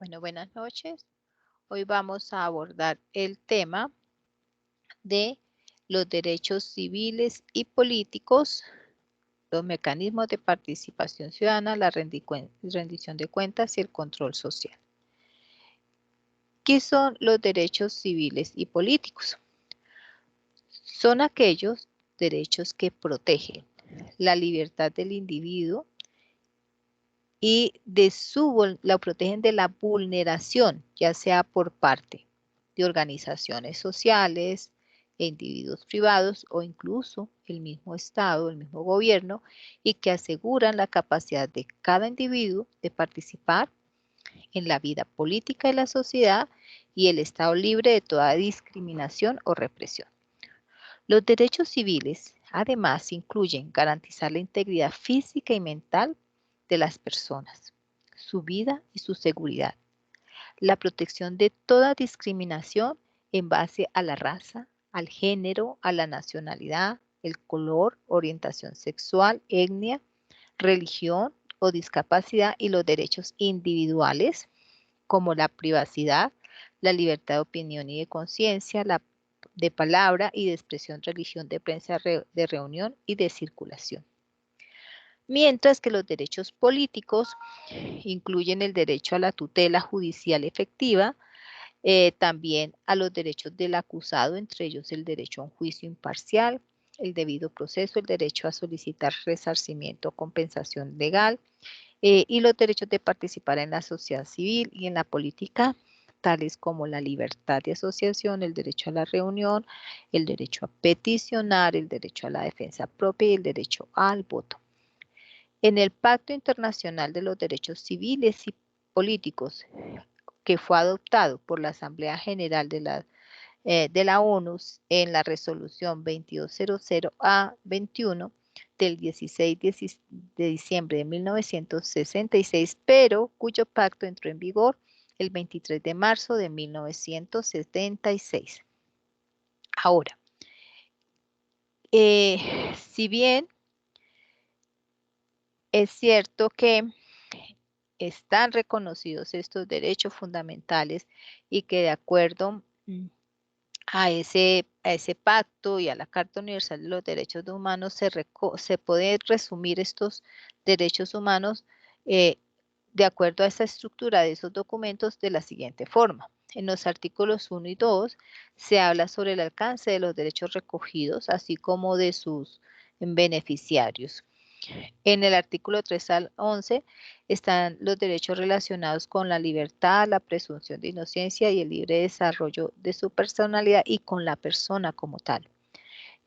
Bueno, buenas noches. Hoy vamos a abordar el tema de los derechos civiles y políticos, los mecanismos de participación ciudadana, la rendición de cuentas y el control social. ¿Qué son los derechos civiles y políticos? Son aquellos derechos que protegen la libertad del individuo y la protegen de la vulneración, ya sea por parte de organizaciones sociales, e individuos privados o incluso el mismo Estado, el mismo gobierno, y que aseguran la capacidad de cada individuo de participar en la vida política de la sociedad y el Estado libre de toda discriminación o represión. Los derechos civiles, además, incluyen garantizar la integridad física y mental de las personas, su vida y su seguridad, la protección de toda discriminación en base a la raza, al género, a la nacionalidad, el color, orientación sexual, etnia, religión o discapacidad y los derechos individuales como la privacidad, la libertad de opinión y de conciencia, la de palabra y de expresión, religión, de prensa, de reunión y de circulación. Mientras que los derechos políticos incluyen el derecho a la tutela judicial efectiva, también a los derechos del acusado, entre ellos el derecho a un juicio imparcial, el debido proceso, el derecho a solicitar resarcimiento o compensación legal, y los derechos de participar en la sociedad civil y en la política, tales como la libertad de asociación, el derecho a la reunión, el derecho a peticionar, el derecho a la defensa propia y el derecho al voto. En el Pacto Internacional de los Derechos Civiles y Políticos, que fue adoptado por la Asamblea General de la ONU en la resolución 2200A21 del 16 de diciembre de 1966, pero cuyo pacto entró en vigor el 23 de marzo de 1976. Ahora, si bien es cierto que están reconocidos estos derechos fundamentales y que de acuerdo a ese pacto y a la Carta Universal de los Derechos Humanos se puede resumir estos derechos humanos eh, de acuerdo a esa estructura de esos documentos de la siguiente forma. En los artículos 1 y 2 se habla sobre el alcance de los derechos recogidos, así como de sus beneficiarios. En el artículo 3 al 11 están los derechos relacionados con la libertad, la presunción de inocencia y el libre desarrollo de su personalidad y con la persona como tal.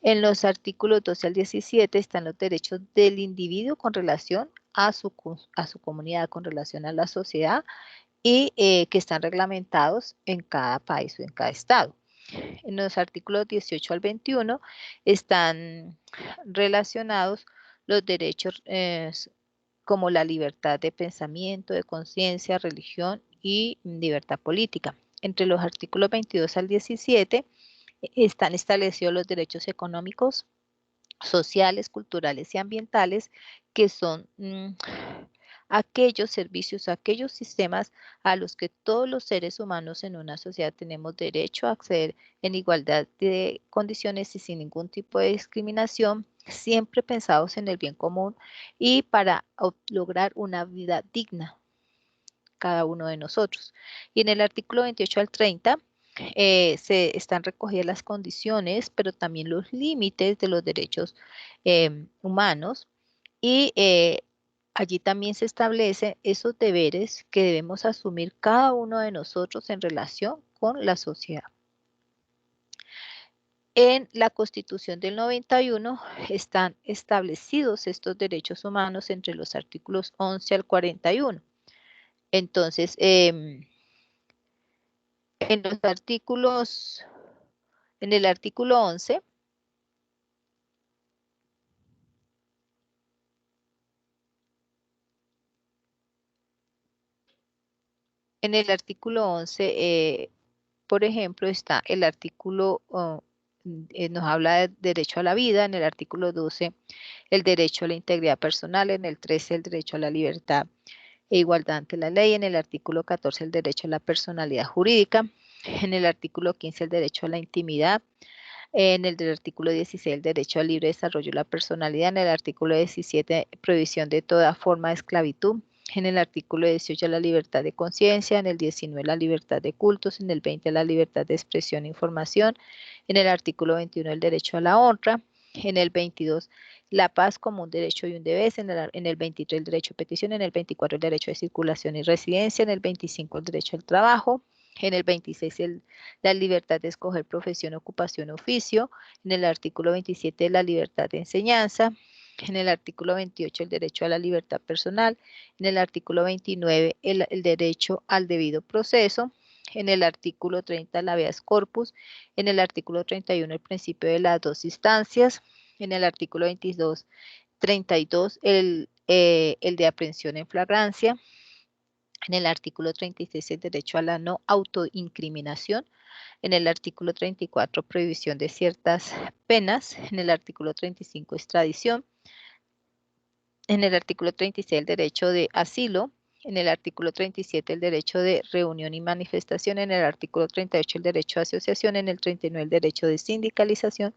En los artículos 12 al 17 están los derechos del individuo con relación a su comunidad, con relación a la sociedad y que están reglamentados en cada país o en cada estado. En los artículos 18 al 21 están relacionados los derechos como la libertad de pensamiento, de conciencia, religión y libertad política. Entre los artículos 22 al 17 están establecidos los derechos económicos, sociales, culturales y ambientales, que son aquellos servicios, aquellos sistemas a los que todos los seres humanos en una sociedad tenemos derecho a acceder en igualdad de condiciones y sin ningún tipo de discriminación, siempre pensados en el bien común y para lograr una vida digna cada uno de nosotros. Y en el artículo 28 al 30 se están recogidas las condiciones, pero también los límites de los derechos humanos y allí también se establecen esos deberes que debemos asumir cada uno de nosotros en relación con la sociedad. En la Constitución del 91 están establecidos estos derechos humanos entre los artículos 11 al 41. Entonces, en los artículos, en el artículo 11, en el artículo 11, por ejemplo, está el artículo, nos habla de derecho a la vida, en el artículo 12, el derecho a la integridad personal, en el 13, el derecho a la libertad e igualdad ante la ley. En el artículo 14, el derecho a la personalidad jurídica. En el artículo 15, el derecho a la intimidad. En el del artículo 16, el derecho al libre desarrollo de la personalidad. En el artículo 17, prohibición de toda forma de esclavitud. En el artículo 18, la libertad de conciencia. En el 19, la libertad de cultos. En el 20, la libertad de expresión e información. En el artículo 21, el derecho a la honra. En el 22, la paz como un derecho y un deber. En el 23, el derecho a petición. En el 24, el derecho de circulación y residencia. En el 25, el derecho al trabajo. En el 26, la libertad de escoger profesión, ocupación, oficio. En el artículo 27, la libertad de enseñanza. En el artículo 28, el derecho a la libertad personal. En el artículo 29, el derecho al debido proceso. En el artículo 30, el habeas corpus. En el artículo 31, el principio de las dos instancias. En el artículo 22, 32, el de aprehensión en flagrancia. En el artículo 36, el derecho a la no autoincriminación. En el artículo 34, prohibición de ciertas penas. En el artículo 35, extradición. En el artículo 36, el derecho de asilo. En el artículo 37, el derecho de reunión y manifestación. En el artículo 38, el derecho de asociación. En el 39, el derecho de sindicalización.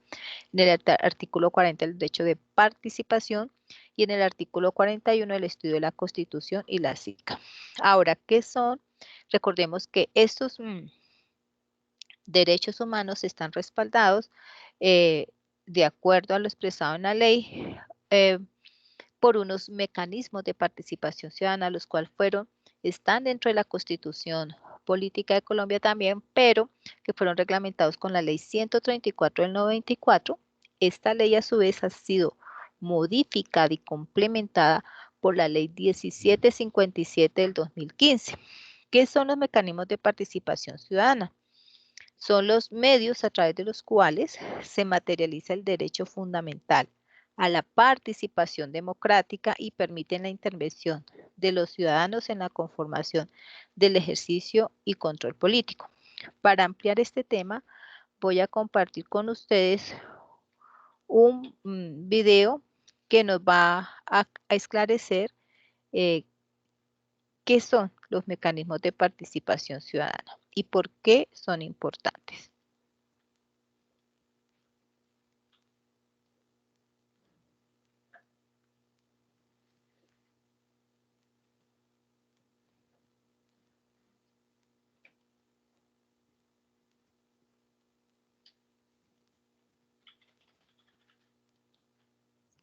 En el artículo 40, el derecho de participación. Y en el artículo 41, el estudio de la Constitución y la CICA. Ahora, ¿qué son? Recordemos que estos derechos humanos están respaldados eh, de acuerdo a lo expresado en la ley eh, por unos mecanismos de participación ciudadana, los cuales están dentro de la Constitución Política de Colombia también, pero que fueron reglamentados con la ley 134 del 94. Esta ley a su vez ha sido modificada y complementada por la ley 1757 del 2015. ¿Qué son los mecanismos de participación ciudadana? Son los medios a través de los cuales se materializa el derecho fundamental a la participación democrática y permiten la intervención de los ciudadanos en la conformación del ejercicio y control político. Para ampliar este tema, voy a compartir con ustedes un video que nos va a esclarecer eh, qué son los mecanismos de participación ciudadana y por qué son importantes.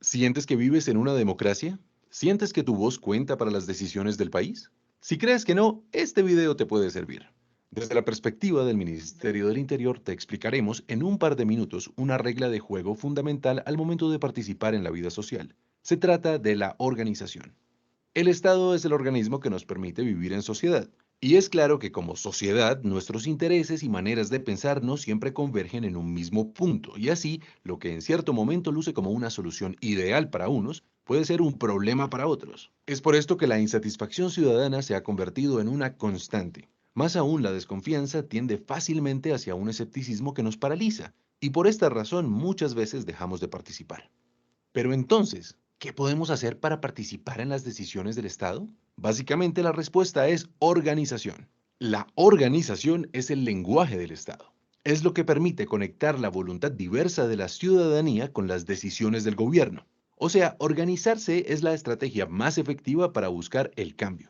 ¿Sientes que vives en una democracia? ¿Sientes que tu voz cuenta para las decisiones del país? Si crees que no, este video te puede servir. Desde la perspectiva del Ministerio del Interior te explicaremos en un par de minutos una regla de juego fundamental al momento de participar en la vida social. Se trata de la organización. El Estado es el organismo que nos permite vivir en sociedad. Y es claro que como sociedad, nuestros intereses y maneras de pensar no siempre convergen en un mismo punto, y así, lo que en cierto momento luce como una solución ideal para unos, puede ser un problema para otros. Es por esto que la insatisfacción ciudadana se ha convertido en una constante. Más aún, la desconfianza tiende fácilmente hacia un escepticismo que nos paraliza, y por esta razón muchas veces dejamos de participar. Pero entonces, ¿qué podemos hacer para participar en las decisiones del Estado? Básicamente la respuesta es organización. La organización es el lenguaje del Estado. Es lo que permite conectar la voluntad diversa de la ciudadanía con las decisiones del gobierno. O sea, organizarse es la estrategia más efectiva para buscar el cambio.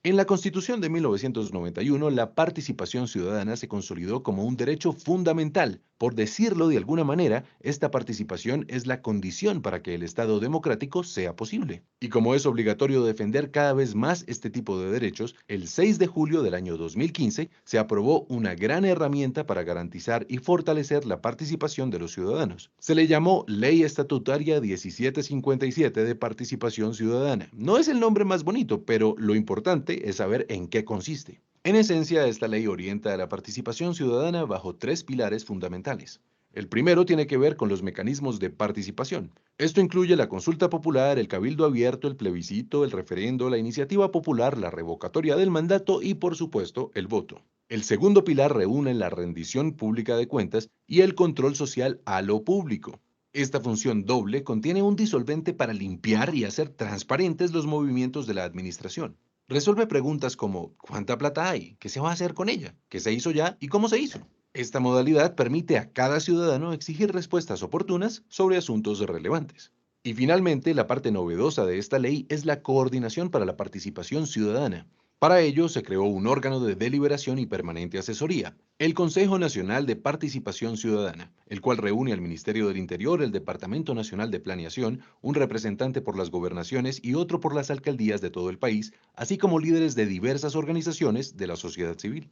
En la Constitución de 1991, la participación ciudadana se consolidó como un derecho fundamental. Por decirlo de alguna manera, esta participación es la condición para que el Estado democrático sea posible. Y como es obligatorio defender cada vez más este tipo de derechos, el 6 de julio del año 2015 se aprobó una gran herramienta para garantizar y fortalecer la participación de los ciudadanos. Se le llamó Ley Estatutaria 1757 de Participación Ciudadana. No es el nombre más bonito, pero lo importante es saber en qué consiste. En esencia, esta ley orienta a la participación ciudadana bajo tres pilares fundamentales. El primero tiene que ver con los mecanismos de participación. Esto incluye la consulta popular, el cabildo abierto, el plebiscito, el referendo, la iniciativa popular, la revocatoria del mandato y, por supuesto, el voto. El segundo pilar reúne la rendición pública de cuentas y el control social a lo público. Esta función doble contiene un disolvente para limpiar y hacer transparentes los movimientos de la administración. Resuelve preguntas como ¿cuánta plata hay? ¿Qué se va a hacer con ella? ¿Qué se hizo ya? ¿Y cómo se hizo? Esta modalidad permite a cada ciudadano exigir respuestas oportunas sobre asuntos relevantes. Y finalmente, la parte novedosa de esta ley es la coordinación para la participación ciudadana. Para ello, se creó un órgano de deliberación y permanente asesoría, el Consejo Nacional de Participación Ciudadana, el cual reúne al Ministerio del Interior, el Departamento Nacional de Planeación, un representante por las gobernaciones y otro por las alcaldías de todo el país, así como líderes de diversas organizaciones de la sociedad civil.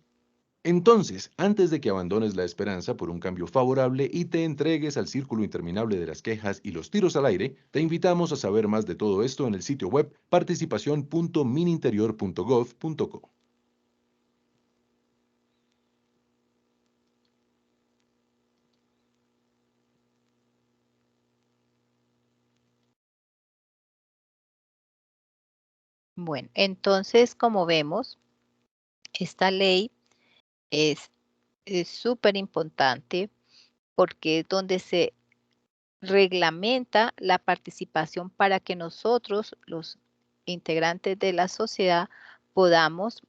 Entonces, antes de que abandones la esperanza por un cambio favorable y te entregues al círculo interminable de las quejas y los tiros al aire, te invitamos a saber más de todo esto en el sitio web participación.mininterior.gov.co. Bueno, entonces, como vemos, esta ley es súper importante porque es donde se reglamenta la participación para que nosotros, los integrantes de la sociedad, podamos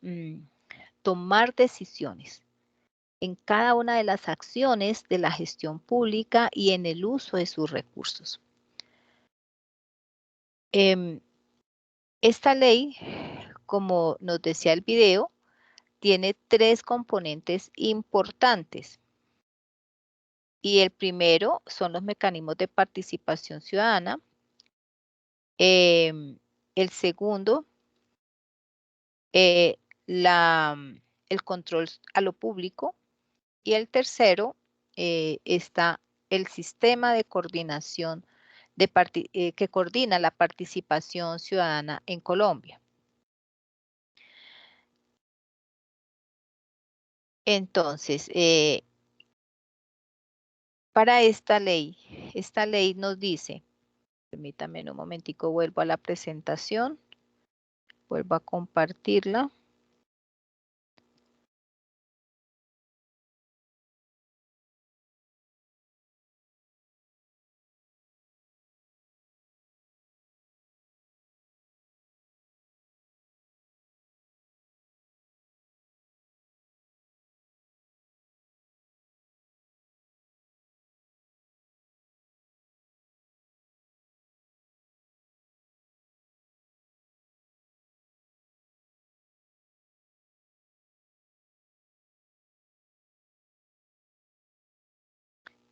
tomar decisiones en cada una de las acciones de la gestión pública y en el uso de sus recursos. Esta ley, como nos decía el video, tiene 3 componentes importantes. Y el primero son los mecanismos de participación ciudadana. El segundo, eh, el control a lo público. Y el tercero, está el sistema de coordinación que coordina la participación ciudadana en Colombia. Entonces, para esta ley nos dice, permítame un momentico, vuelvo a la presentación, vuelvo a compartirla.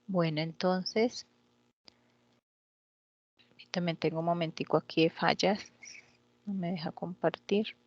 Bueno, entonces, también tengo un momentico aquí de fallas, no me deja compartir.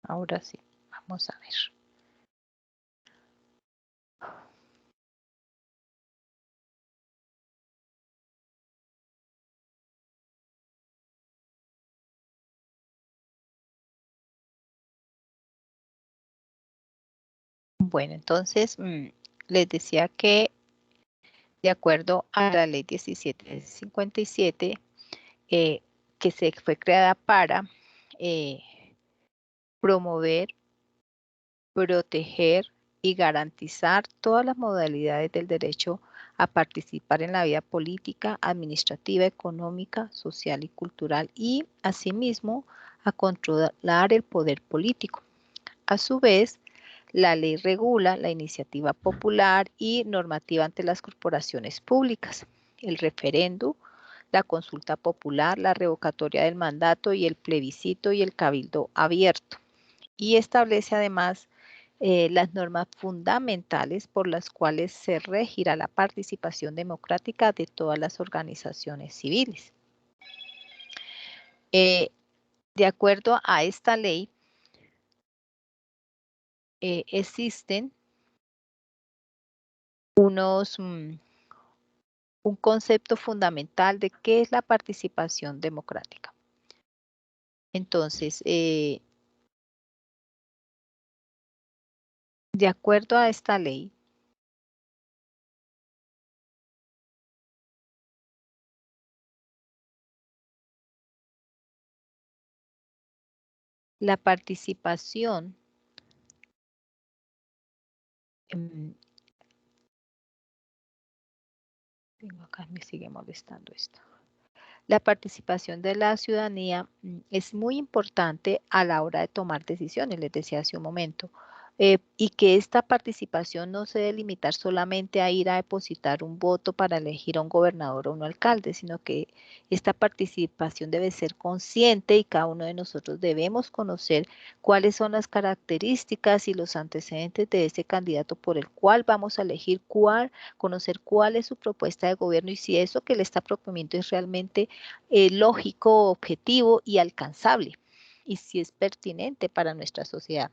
Ahora sí, vamos a ver. Bueno, entonces les decía que de acuerdo a la ley 1757, que se fue creada para promover, proteger y garantizar todas las modalidades del derecho a participar en la vida política, administrativa, económica, social y cultural y, asimismo, a controlar el poder político. A su vez, la ley regula la iniciativa popular y normativa ante las corporaciones públicas, el referendo, la consulta popular, la revocatoria del mandato y el plebiscito y el cabildo abierto. Y establece además las normas fundamentales por las cuales se regirá la participación democrática de todas las organizaciones civiles. De acuerdo a esta ley, existen un concepto fundamental de qué es la participación democrática. Entonces, de acuerdo a esta ley, la participación acá me sigue molestando esto. La participación de la ciudadanía es muy importante a la hora de tomar decisiones, les decía hace un momento, y que esta participación no se debe limitar solamente a ir a depositar un voto para elegir a un gobernador o un alcalde, sino que esta participación debe ser consciente y cada uno de nosotros debemos conocer cuáles son las características y los antecedentes de ese candidato por el cual vamos a elegir, conocer cuál es su propuesta de gobierno y si eso que le está proponiendo es realmente lógico, objetivo y alcanzable, y si es pertinente para nuestra sociedad.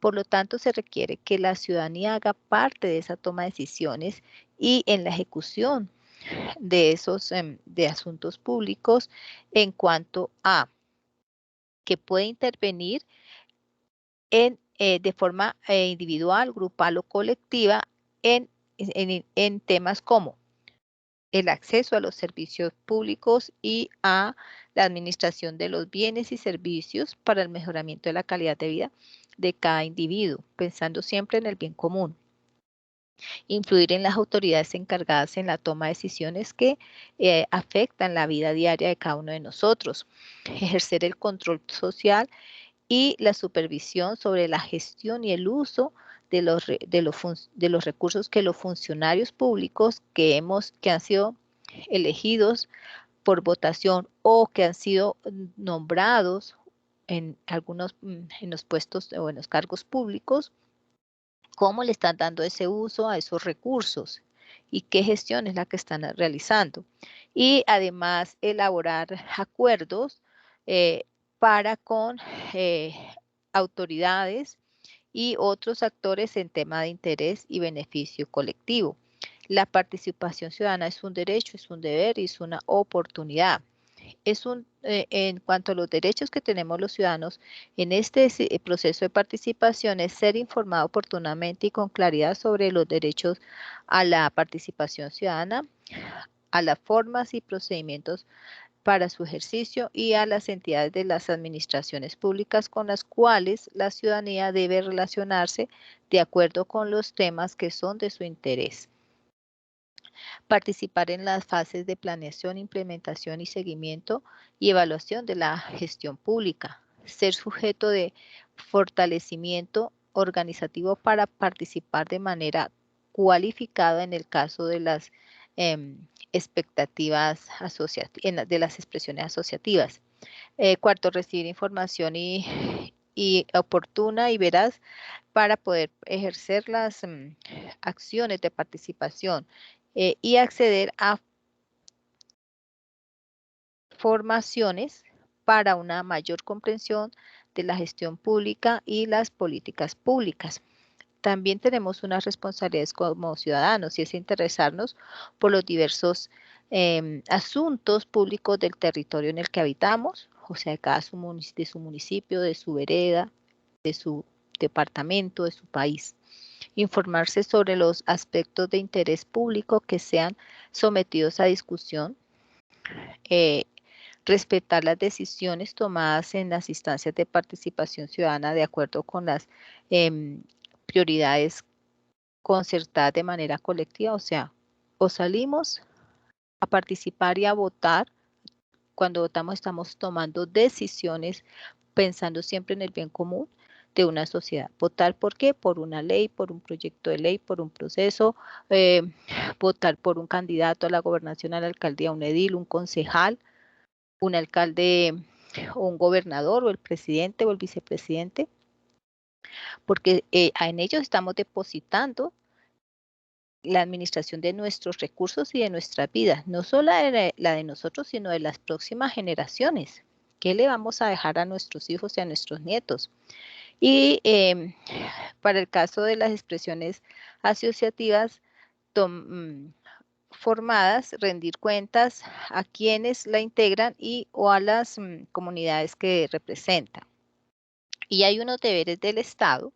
Por lo tanto, se requiere que la ciudadanía haga parte de esa toma de decisiones y en la ejecución de esos de asuntos públicos en cuanto a que puede intervenir de forma individual, grupal o colectiva en temas como el acceso a los servicios públicos y a la administración de los bienes y servicios para el mejoramiento de la calidad de vida de cada individuo, pensando siempre en el bien común. Influir en las autoridades encargadas en la toma de decisiones que afectan la vida diaria de cada uno de nosotros. Ejercer el control social y la supervisión sobre la gestión y el uso de los recursos que los funcionarios públicos que han sido elegidos por votación o que han sido nombrados en en los puestos o en los cargos públicos, cómo le están dando ese uso a esos recursos y qué gestión es la que están realizando. Y además elaborar acuerdos para con autoridades y otros actores en tema de interés y beneficio colectivo. La participación ciudadana es un derecho, es un deber y es una oportunidad. En cuanto a los derechos que tenemos los ciudadanos en este proceso de participación es ser informado oportunamente y con claridad sobre los derechos a la participación ciudadana, a las formas y procedimientos para su ejercicio y a las entidades de las administraciones públicas con las cuales la ciudadanía debe relacionarse de acuerdo con los temas que son de su interés. Participar en las fases de planeación, implementación y seguimiento y evaluación de la gestión pública. Ser sujeto de fortalecimiento organizativo para participar de manera cualificada en el caso de las expectativas de las expresiones asociativas. Cuarto, recibir información y oportuna y veraz para poder ejercer las acciones de participación y acceder a formaciones para una mayor comprensión de la gestión pública y las políticas públicas. También tenemos unas responsabilidades como ciudadanos y es interesarnos por los diversos asuntos públicos del territorio en el que habitamos, o sea, de su municipio, de su vereda, de su departamento, de su país. Informarse sobre los aspectos de interés público que sean sometidos a discusión, respetar las decisiones tomadas en las instancias de participación ciudadana de acuerdo con las prioridades concertadas de manera colectiva, o sea, o salimos a participar y a votar. Cuando votamos estamos tomando decisiones pensando siempre en el bien común de una sociedad. ¿Votar por qué? Por una ley, por un proyecto de ley, por un proceso, votar por un candidato a la gobernación, a la alcaldía, un edil, un concejal, un alcalde o un gobernador o el presidente o el vicepresidente, porque en ellos estamos depositando la administración de nuestros recursos y de nuestras vidas, no solo la de nosotros, sino de las próximas generaciones. ¿Qué le vamos a dejar a nuestros hijos y a nuestros nietos? Y para el caso de las expresiones asociativas formadas, rendir cuentas a quienes la integran y o a las comunidades que representan. Y hay unos deberes del Estado,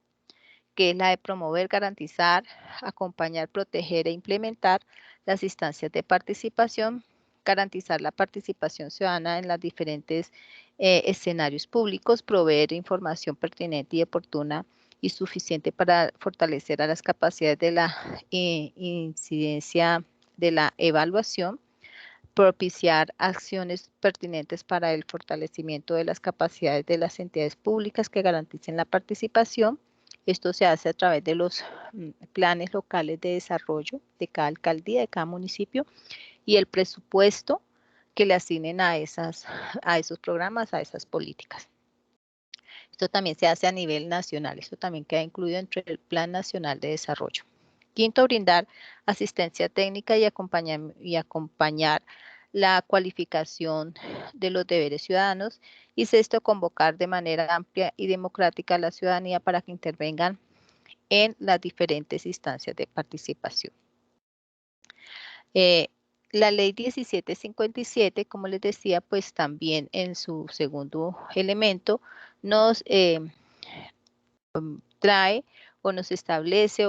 que es la de promover, garantizar, acompañar, proteger e implementar las instancias de participación, garantizar la participación ciudadana en los diferentes escenarios públicos, proveer información pertinente y oportuna y suficiente para fortalecer a las capacidades de la incidencia de la evaluación, propiciar acciones pertinentes para el fortalecimiento de las capacidades de las entidades públicas que garanticen la participación. Esto se hace a través de los planes locales de desarrollo de cada alcaldía, de cada municipio y el presupuesto que le asignen a esos programas, a esas políticas. Esto también se hace a nivel nacional, esto también queda incluido dentro del Plan Nacional de Desarrollo. Quinto, brindar asistencia técnica y acompañar la cualificación de los deberes ciudadanos. Y sexto, convocar de manera amplia y democrática a la ciudadanía para que intervengan en las diferentes instancias de participación. La ley 1757, como les decía, pues también en su segundo elemento nos trae o nos establece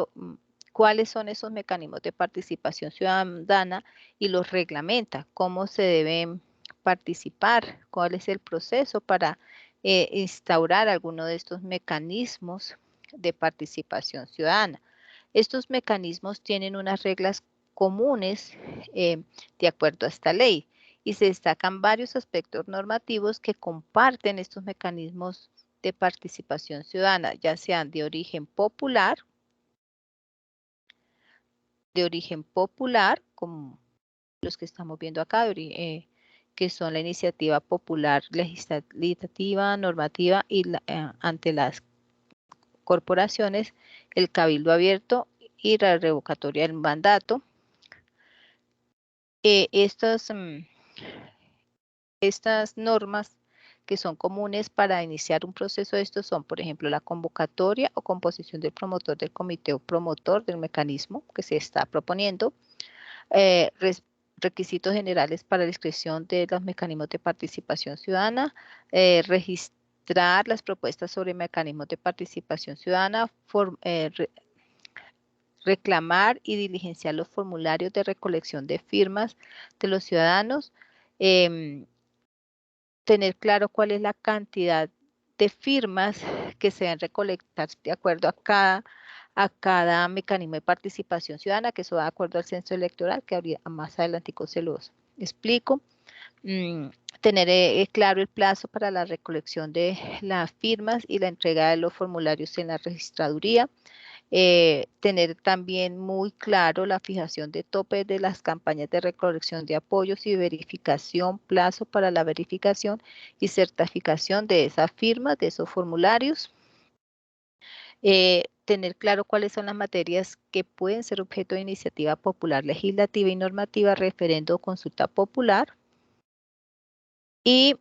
cuáles son esos mecanismos de participación ciudadana y los reglamenta, cómo se deben participar, cuál es el proceso para instaurar alguno de estos mecanismos de participación ciudadana. Estos mecanismos tienen unas reglas comunes de acuerdo a esta ley y se destacan varios aspectos normativos que comparten estos mecanismos de participación ciudadana, ya sean de origen popular, como los que estamos viendo acá, que son la iniciativa popular legislativa, normativa y ante las corporaciones, el cabildo abierto y la revocatoria del mandato. Estas normas que son comunes para iniciar un proceso de estos son, por ejemplo, la convocatoria o composición del promotor del comité o promotor del mecanismo que se está proponiendo, requisitos generales para la inscripción de los mecanismos de participación ciudadana, registrar las propuestas sobre mecanismos de participación ciudadana, reclamar y diligenciar los formularios de recolección de firmas de los ciudadanos, tener claro cuál es la cantidad de firmas que se deben recolectar de acuerdo a cada mecanismo de participación ciudadana, que eso va de acuerdo al censo electoral, que ahorita más adelante se los explico. Tener claro el plazo para la recolección de las firmas y la entrega de los formularios en la registraduría. Tener también muy claro la fijación de topes de las campañas de recolección de apoyos y verificación, plazo para la verificación y certificación de esas firmas, de esos formularios. Tener claro cuáles son las materias que pueden ser objeto de iniciativa popular legislativa y normativa, referendo o consulta popular. Y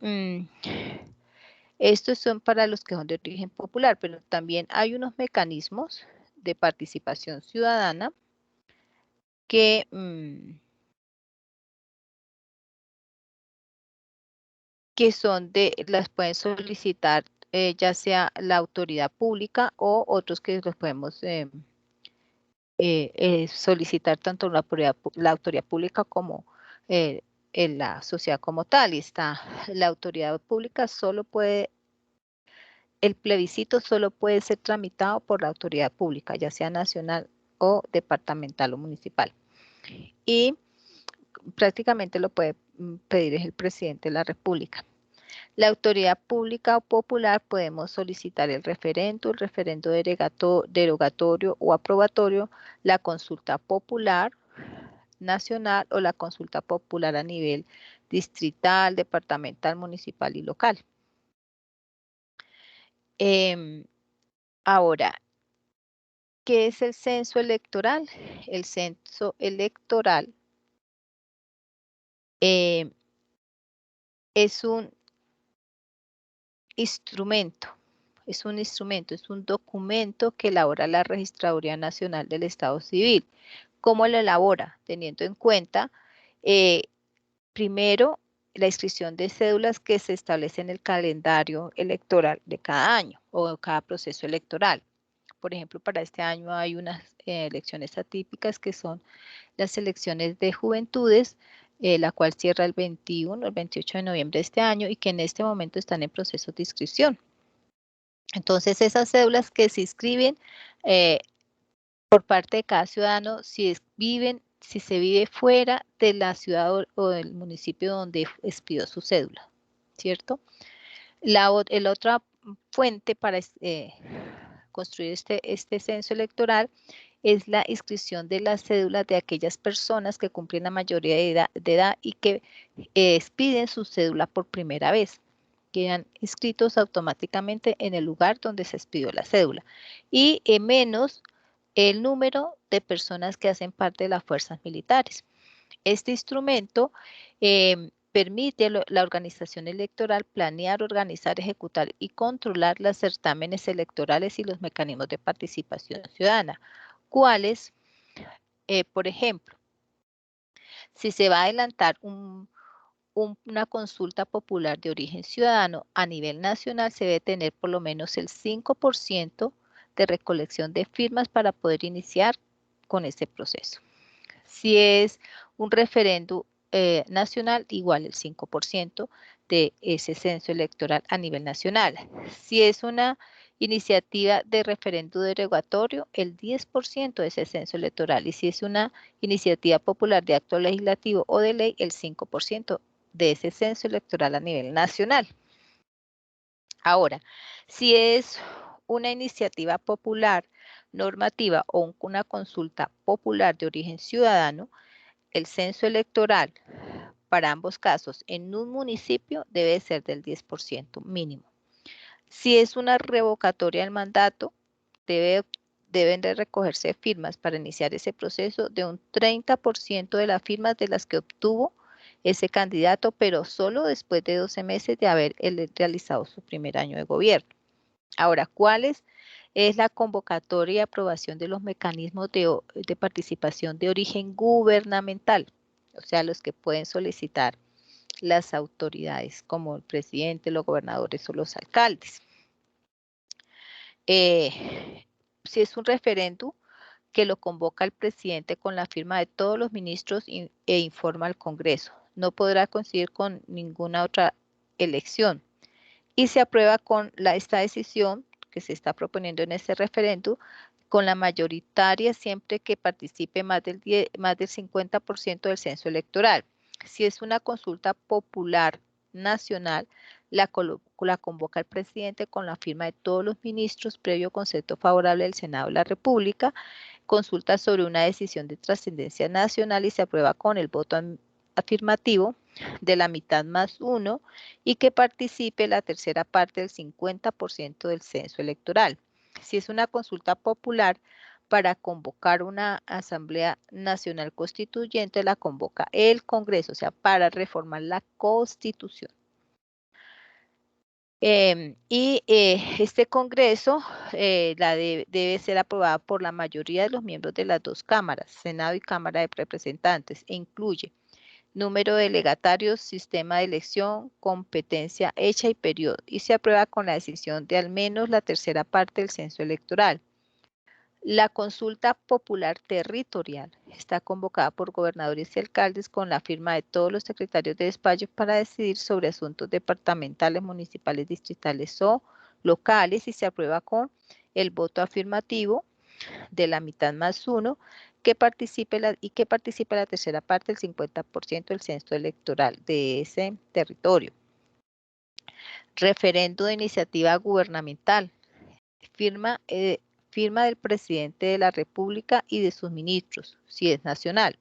Estos son para los que son de origen popular, pero también hay unos mecanismos de participación ciudadana que las pueden solicitar ya sea la autoridad pública o otros que los podemos solicitar tanto la autoridad pública como en la sociedad como tal. Y la autoridad pública el plebiscito solo puede ser tramitado por la autoridad pública, ya sea nacional o departamental o municipal. Y prácticamente lo puede pedir el presidente de la República. La autoridad pública o popular podemos solicitar el referendo derogatorio o aprobatorio, la consulta popular nacional o la consulta popular a nivel distrital, departamental, municipal y local. Ahora, ¿qué es el censo electoral? El censo electoral es un instrumento, es un documento que elabora la Registraduría Nacional del Estado Civil. ¿Cómo lo elabora? Teniendo en cuenta, primero, la inscripción de cédulas que se establece en el calendario electoral de cada año o de cada proceso electoral. Por ejemplo, para este año hay unas elecciones atípicas que son las elecciones de juventudes, la cual cierra el 21, el 28 de noviembre de este año y que en este momento están en proceso de inscripción. Entonces, esas cédulas que se inscriben por parte de cada ciudadano, si se vive fuera de la ciudad o del municipio donde expidió su cédula, ¿cierto? La otra fuente para construir este censo electoral es la inscripción de las cédulas de aquellas personas que cumplen la mayoría de edad y que expiden su cédula por primera vez. Quedan inscritos automáticamente en el lugar donde se expidió la cédula. Y menos el número de personas que hacen parte de las fuerzas militares. Este instrumento permite a la organización electoral planear, organizar, ejecutar y controlar los certámenes electorales y los mecanismos de participación ciudadana. ¿Cuáles? Por ejemplo, si se va a adelantar una consulta popular de origen ciudadano a nivel nacional, se debe tener por lo menos el 5% de recolección de firmas para poder iniciar con ese proceso. Si es un referendo nacional, igual el 5% de ese censo electoral a nivel nacional. Si es una iniciativa de referendo derogatorio, el 10% de ese censo electoral. Y si es una iniciativa popular de acto legislativo o de ley, el 5% de ese censo electoral a nivel nacional. Ahora, si es una iniciativa popular normativa o una consulta popular de origen ciudadano, el censo electoral para ambos casos en un municipio debe ser del 10% mínimo. Si es una revocatoria del mandato, deben de recogerse firmas para iniciar ese proceso de un 30% de las firmas de las que obtuvo ese candidato, pero solo después de 12 meses de haber realizado su primer año de gobierno. Ahora, ¿cuál es la convocatoria y aprobación de los mecanismos de participación de origen gubernamental? O sea, los que pueden solicitar las autoridades como el presidente, los gobernadores o los alcaldes. Si es un referéndum que lo convoca el presidente con la firma de todos los ministros e informa al Congreso. No podrá coincidir con ninguna otra elección. Y se aprueba con esta decisión que se está proponiendo en este referéndum con la mayoritaria siempre que participe más del 50% del censo electoral. Si es una consulta popular nacional, la convoca el presidente con la firma de todos los ministros previo concepto favorable del Senado de la República, consulta sobre una decisión de trascendencia nacional y se aprueba con el voto afirmativo de la mitad más uno y que participe la tercera parte del 50% del censo electoral. Si es una consulta popular para convocar una Asamblea Nacional Constituyente, la convoca el Congreso, o sea, para reformar la Constitución. Este Congreso debe ser aprobada por la mayoría de los miembros de las dos cámaras, Senado y Cámara de Representantes, e incluye número de legatarios, sistema de elección, competencia hecha y periodo, y se aprueba con la decisión de al menos la tercera parte del censo electoral. La consulta popular territorial está convocada por gobernadores y alcaldes con la firma de todos los secretarios de despacho para decidir sobre asuntos departamentales, municipales, distritales o locales y se aprueba con el voto afirmativo de la mitad más uno que participe la tercera parte, el 50% del censo electoral de ese territorio. Referendo de iniciativa gubernamental. Firma del presidente de la República y de sus ministros, si es nacional.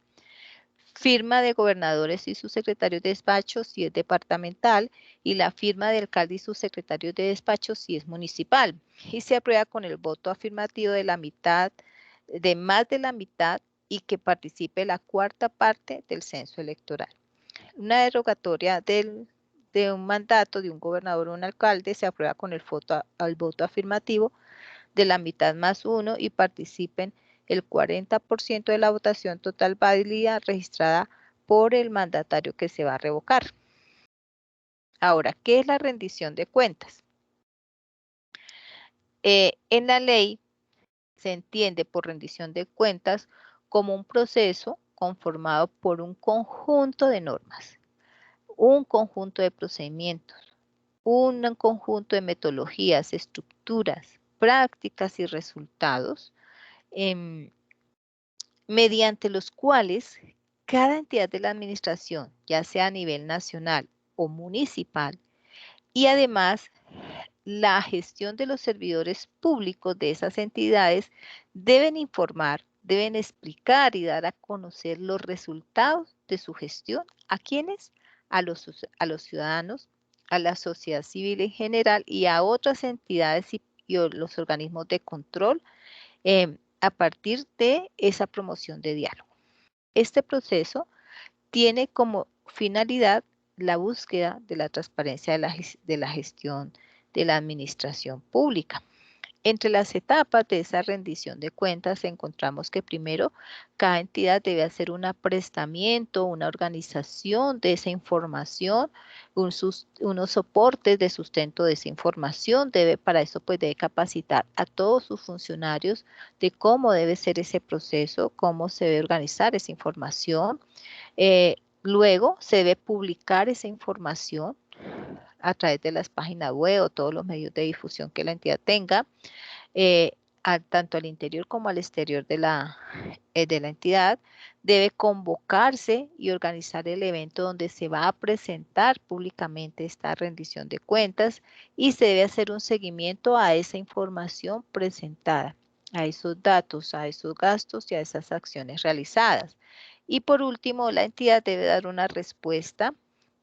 Firma de gobernadores y sus secretarios de despacho, si es departamental, y la firma de alcalde y sus secretarios de despacho, si es municipal. Y se aprueba con el voto afirmativo de más de la mitad, y que participe la cuarta parte del censo electoral. Una derogatoria de un mandato de un gobernador o un alcalde se aprueba con el voto afirmativo de la mitad más uno y participen el 40% de la votación total válida registrada por el mandatario que se va a revocar. Ahora, ¿qué es la rendición de cuentas? En la ley se entiende por rendición de cuentas como un proceso conformado por un conjunto de normas, un conjunto de procedimientos, un conjunto de metodologías, estructuras, prácticas y resultados mediante los cuales cada entidad de la administración, ya sea a nivel nacional o municipal, y además la gestión de los servidores públicos de esas entidades deben informar, deben explicar y dar a conocer los resultados de su gestión. ¿A quiénes? A los ciudadanos, a la sociedad civil en general y a otras entidades y los organismos de control a partir de esa promoción de diálogo. Este proceso tiene como finalidad la búsqueda de la transparencia de la gestión de la administración pública. Entre las etapas de esa rendición de cuentas encontramos que primero cada entidad debe hacer un aprestamiento, una organización de esa información, unos soportes de sustento de esa información. Para eso pues debe capacitar a todos sus funcionarios de cómo debe ser ese proceso, cómo se debe organizar esa información. Luego se debe publicar esa información a través de las páginas web o todos los medios de difusión que la entidad tenga, tanto al interior como al exterior de la entidad. Debe convocarse y organizar el evento donde se va a presentar públicamente esta rendición de cuentas y se debe hacer un seguimiento a esa información presentada, a esos datos, a esos gastos y a esas acciones realizadas. Y por último, la entidad debe dar una respuesta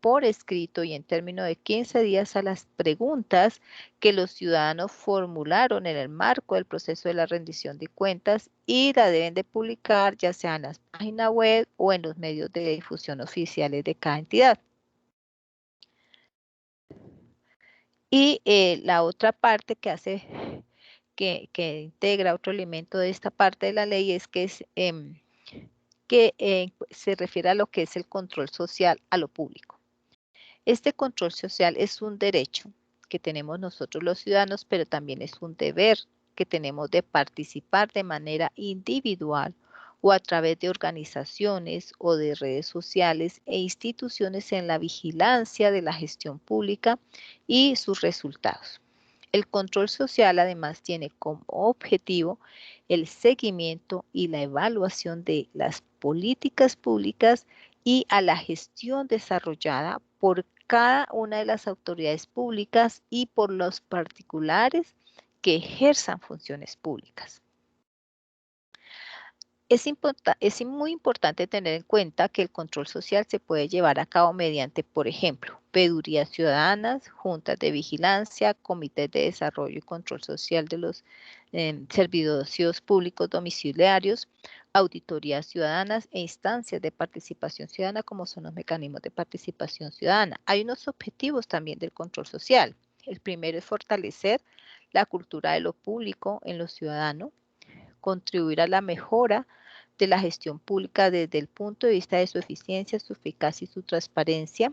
por escrito y en términos de 15 días a las preguntas que los ciudadanos formularon en el marco del proceso de la rendición de cuentas y la deben de publicar ya sea en las páginas web o en los medios de difusión oficiales de cada entidad. Y la otra parte que hace, que integra otro elemento de esta parte de la ley es que se refiere a lo que es el control social a lo público. Este control social es un derecho que tenemos nosotros los ciudadanos, pero también es un deber que tenemos de participar de manera individual o a través de organizaciones o de redes sociales e instituciones en la vigilancia de la gestión pública y sus resultados. El control social además tiene como objetivo el seguimiento y la evaluación de las políticas públicas y a la gestión desarrollada por cada una de las autoridades públicas y por los particulares que ejerzan funciones públicas. Es muy importante tener en cuenta que el control social se puede llevar a cabo mediante, por ejemplo, veedurías ciudadanas, juntas de vigilancia, comités de desarrollo y control social de los servicios públicos domiciliarios, auditorías ciudadanas e instancias de participación ciudadana como son los mecanismos de participación ciudadana. Hay unos objetivos también del control social. El primero es fortalecer la cultura de lo público en los ciudadanos, contribuir a la mejora de la gestión pública desde el punto de vista de su eficiencia, su eficacia y su transparencia,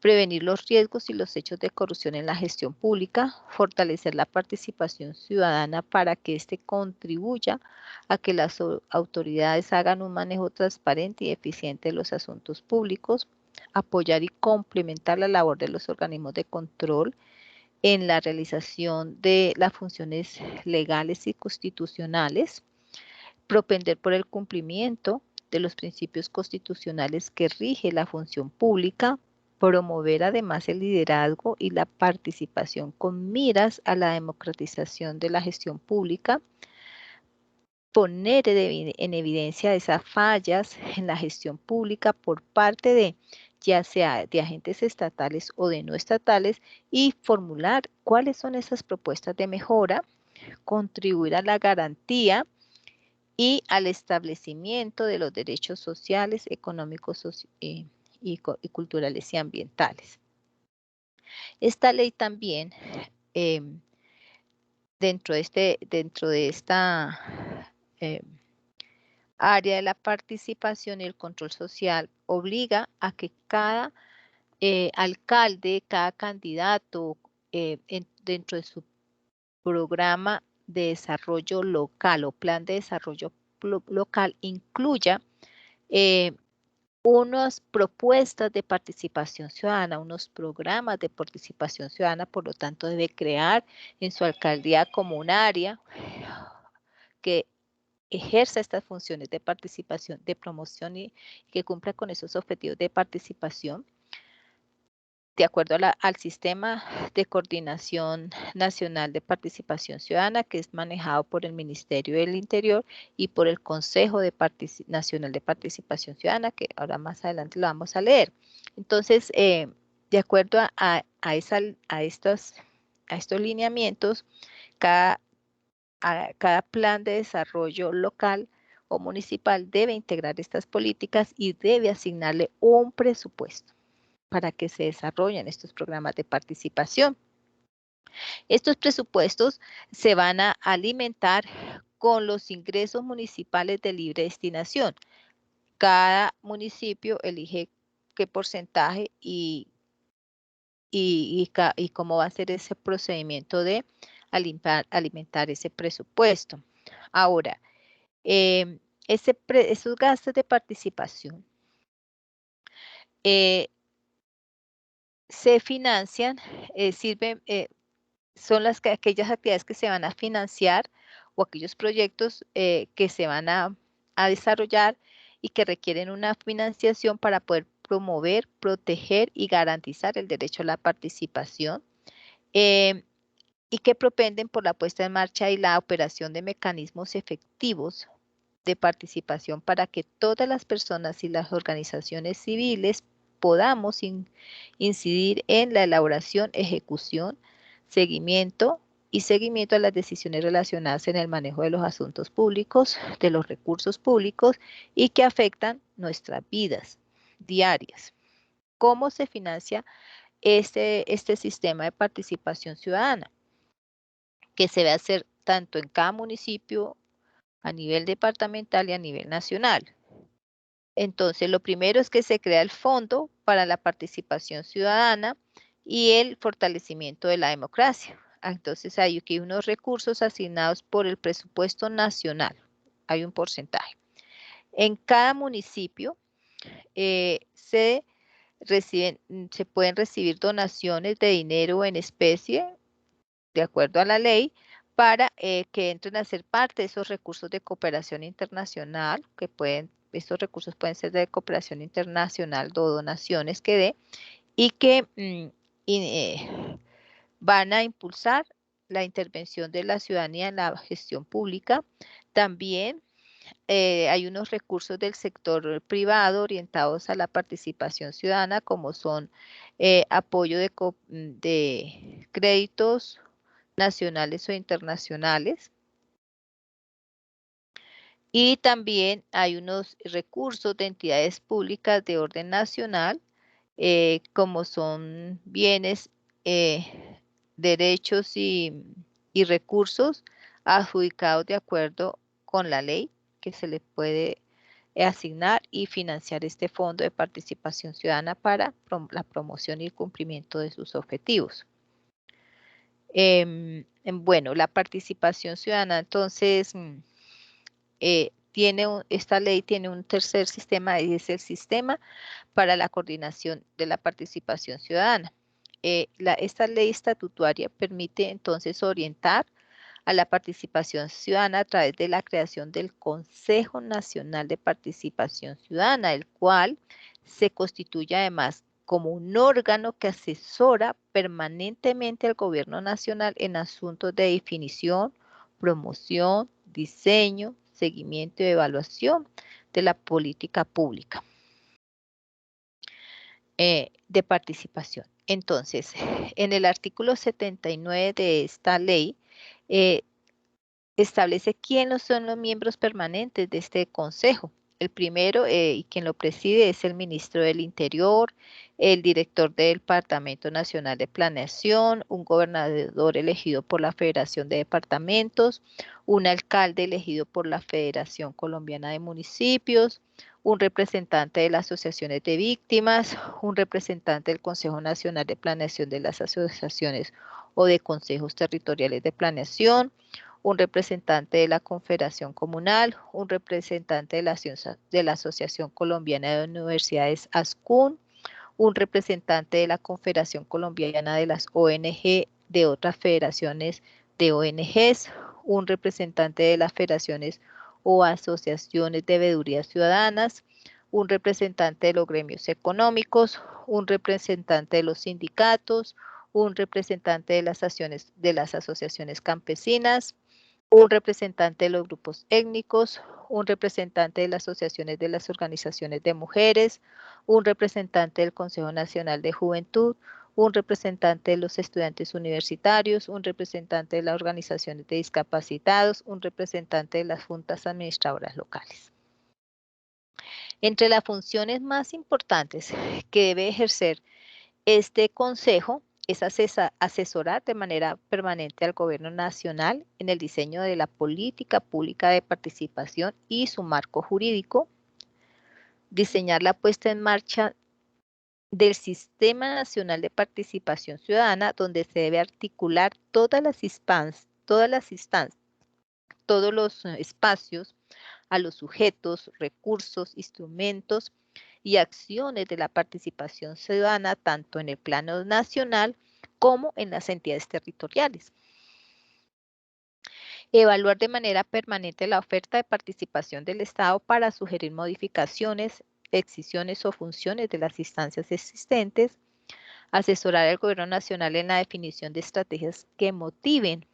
prevenir los riesgos y los hechos de corrupción en la gestión pública, fortalecer la participación ciudadana para que éste contribuya a que las autoridades hagan un manejo transparente y eficiente de los asuntos públicos, apoyar y complementar la labor de los organismos de control en la realización de las funciones legales y constitucionales, propender por el cumplimiento de los principios constitucionales que rige la función pública, promover además el liderazgo y la participación con miras a la democratización de la gestión pública, poner en evidencia esas fallas en la gestión pública por parte de ya sea de agentes estatales o de no estatales y formular cuáles son esas propuestas de mejora, contribuir a la garantía y al establecimiento de los derechos sociales, económicos y culturales y ambientales. Esta ley también, dentro de esta área de la participación y el control social, obliga a que cada alcalde, cada candidato dentro de su programa de desarrollo local o plan de desarrollo local incluya unas propuestas de participación ciudadana, unos programas de participación ciudadana, por lo tanto debe crear en su alcaldía comunitaria que ejerza estas funciones de participación, de promoción y que cumpla con esos objetivos de participación de acuerdo al sistema de coordinación nacional de participación ciudadana que es manejado por el Ministerio del Interior y por el Consejo Nacional de Participación Ciudadana, que ahora más adelante lo vamos a leer. Entonces, de acuerdo a estos lineamientos, cada plan de desarrollo local o municipal debe integrar estas políticas y debe asignarle un presupuesto para que se desarrollen estos programas de participación. Estos presupuestos se van a alimentar con los ingresos municipales de libre destinación. Cada municipio elige qué porcentaje y cómo va a ser ese procedimiento de alimentar ese presupuesto. Ahora, esos gastos de participación se financian, son aquellas actividades que se van a financiar o aquellos proyectos que se van a desarrollar y que requieren una financiación para poder promover, proteger y garantizar el derecho a la participación y que propenden por la puesta en marcha y la operación de mecanismos efectivos de participación para que todas las personas y las organizaciones civiles podamos incidir en la elaboración, ejecución, seguimiento a las decisiones relacionadas en el manejo de los asuntos públicos, de los recursos públicos y que afectan nuestras vidas diarias. ¿Cómo se financia este sistema de participación ciudadana? Que se debe hacer tanto en cada municipio, a nivel departamental y a nivel nacional. Entonces, lo primero es que se crea el Fondo para la Participación Ciudadana y el fortalecimiento de la democracia. Entonces, hay aquí unos recursos asignados por el presupuesto nacional. Hay un porcentaje. En cada municipio se pueden recibir donaciones de dinero en especie, de acuerdo a la ley, para que entren a ser parte de esos recursos de cooperación internacional, estos recursos pueden ser de cooperación internacional o donaciones que dé, y que van a impulsar la intervención de la ciudadanía en la gestión pública. También hay unos recursos del sector privado orientados a la participación ciudadana, como son apoyo de créditos nacionales o internacionales. Y también hay unos recursos de entidades públicas de orden nacional, como son bienes derechos y recursos adjudicados de acuerdo con la ley que se le puede asignar y financiar este fondo de participación ciudadana para la promoción y el cumplimiento de sus objetivos. Bueno, la participación ciudadana, entonces, esta ley tiene un tercer sistema y es el sistema para la coordinación de la participación ciudadana. Esta ley estatutaria permite entonces orientar a la participación ciudadana a través de la creación del Consejo Nacional de Participación Ciudadana, el cual se constituye además como un órgano que asesora permanentemente al gobierno nacional en asuntos de definición, promoción, diseño, seguimiento y evaluación de la política pública de participación. Entonces, en el artículo 79 de esta ley, establece quiénes son los miembros permanentes de este consejo. El primero y quien lo preside es el ministro del Interior, el director del Departamento Nacional de Planeación, un gobernador elegido por la Federación de Departamentos, un alcalde elegido por la Federación Colombiana de Municipios, un representante de las asociaciones de víctimas, un representante del Consejo Nacional de Planeación de las asociaciones o de consejos territoriales de planeación, un representante de la Confederación Comunal, un representante de la Asociación Colombiana de Universidades ASCUN, un representante de la Confederación Colombiana de las ONG de otras federaciones de ONGs, un representante de las federaciones o asociaciones de veedurías ciudadanas, un representante de los gremios económicos, un representante de los sindicatos, un representante de las asociaciones campesinas, un representante de los grupos étnicos, un representante de las asociaciones de las organizaciones de mujeres, un representante del Consejo Nacional de Juventud, un representante de los estudiantes universitarios, un representante de las organizaciones de discapacitados, un representante de las juntas administradoras locales. Entre las funciones más importantes que debe ejercer este consejo es asesorar de manera permanente al gobierno nacional en el diseño de la política pública de participación y su marco jurídico, diseñar la puesta en marcha del Sistema Nacional de Participación Ciudadana, donde se debe articular todos los espacios a los sujetos, recursos, instrumentos y acciones de la participación ciudadana, tanto en el plano nacional como en las entidades territoriales. Evaluar de manera permanente la oferta de participación del Estado para sugerir modificaciones, decisiones o funciones de las instancias existentes. Asesorar al Gobierno Nacional en la definición de estrategias que motiven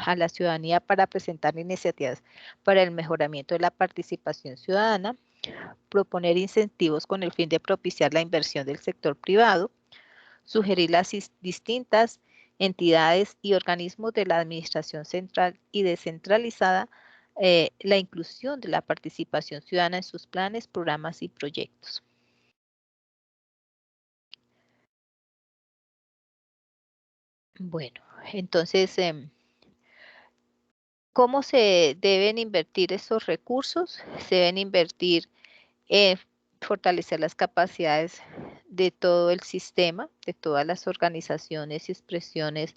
a la ciudadanía para presentar iniciativas para el mejoramiento de la participación ciudadana, proponer incentivos con el fin de propiciar la inversión del sector privado, sugerir las distintas entidades y organismos de la administración central y descentralizada la inclusión de la participación ciudadana en sus planes, programas y proyectos. Bueno, entonces, ¿cómo se deben invertir esos recursos? Se deben invertir en fortalecer las capacidades de todo el sistema, de todas las organizaciones y expresiones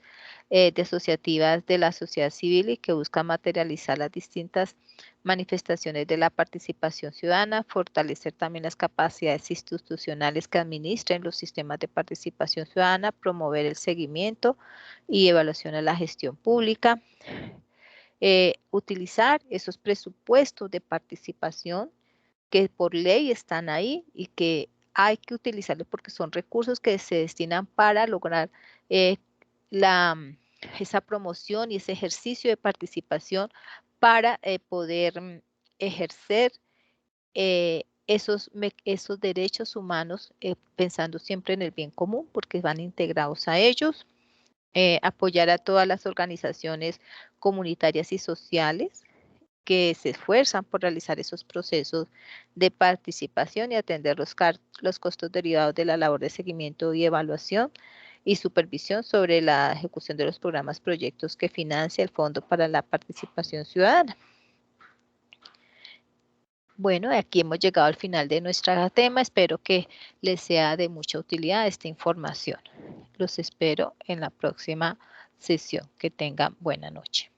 asociativas de la sociedad civil y que buscan materializar las distintas manifestaciones de la participación ciudadana, fortalecer también las capacidades institucionales que administren los sistemas de participación ciudadana, promover el seguimiento y evaluación de la gestión pública, utilizar esos presupuestos de participación que por ley están ahí y que hay que utilizarlos porque son recursos que se destinan para lograr esa promoción y ese ejercicio de participación para poder ejercer esos derechos humanos pensando siempre en el bien común porque van integrados a ellos. Apoyar a todas las organizaciones comunitarias y sociales que se esfuerzan por realizar esos procesos de participación y atender los costos derivados de la labor de seguimiento y evaluación. y supervisión sobre la ejecución de los proyectos que financia el Fondo para la Participación Ciudadana. Bueno, aquí hemos llegado al final de nuestro tema. Espero que les sea de mucha utilidad esta información. Los espero en la próxima sesión. Que tengan buena noche.